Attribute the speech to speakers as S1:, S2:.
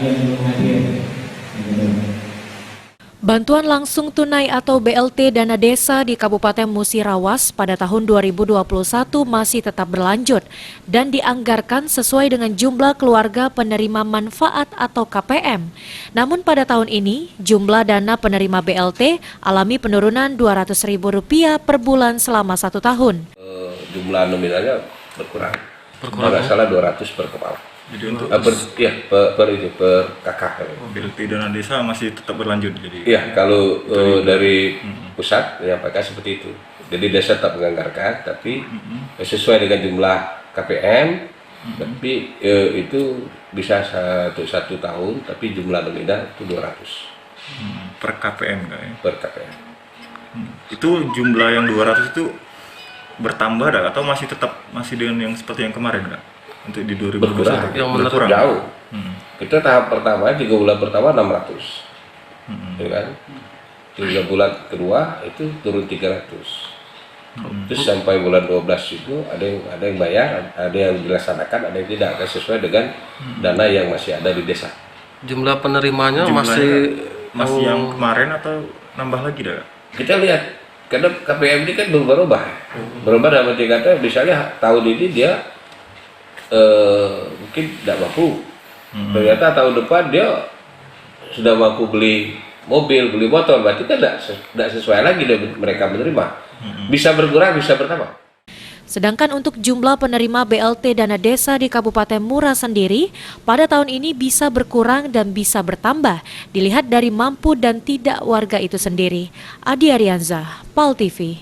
S1: yang belum hadir.
S2: Bantuan langsung tunai atau BLT dana desa di Kabupaten Musirawas pada tahun 2021 masih tetap berlanjut dan dianggarkan sesuai dengan jumlah keluarga penerima manfaat atau KPM. Namun pada tahun ini, jumlah dana penerima BLT alami penurunan Rp200.000 per bulan selama 1 tahun.
S3: Jumlah nominalnya berkurang. Kalau nggak salah 200 per kepala.
S4: Jadi untuk
S3: per kakak.
S4: BLT dana desa masih tetap berlanjut. Jadi
S3: Iya, kalau dari pusat menyampaikan seperti itu. Jadi desa tetap menganggarkan, tapi sesuai dengan jumlah KPM, tapi itu bisa satu tahun, tapi jumlah nominal itu 200
S4: per KPM kan ya?
S3: per KPM.
S4: Itu jumlah yang 200 itu bertambah dah, atau masih dengan yang seperti yang kemarin Kak? Untuk di 2021
S3: berkurang jauh. Kita tahap pertama 3 bulan pertama 600, ya kan? 3 bulan kedua itu turun 300. Terus sampai bulan 12 itu ada yang bayar, ada yang dilaksanakan, ada yang tidak, sesuai dengan dana yang masih ada di desa.
S5: Jumlah penerimanya masih
S4: yang kemarin atau nambah lagi dah?
S3: Kita lihat, karena KPM ini kan berubah dalam arti kata, misalnya tahun ini dia mungkin tidak mampu, ternyata tahun depan dia sudah mampu beli mobil, beli motor, berarti kan tidak sesuai lagi mereka menerima. Bisa berkurang, bisa bertambah.
S2: Sedangkan untuk jumlah penerima BLT dana desa di Kabupaten Mura sendiri, pada tahun ini bisa berkurang dan bisa bertambah, dilihat dari mampu dan tidak warga itu sendiri. Adi Arianza, PAL TV.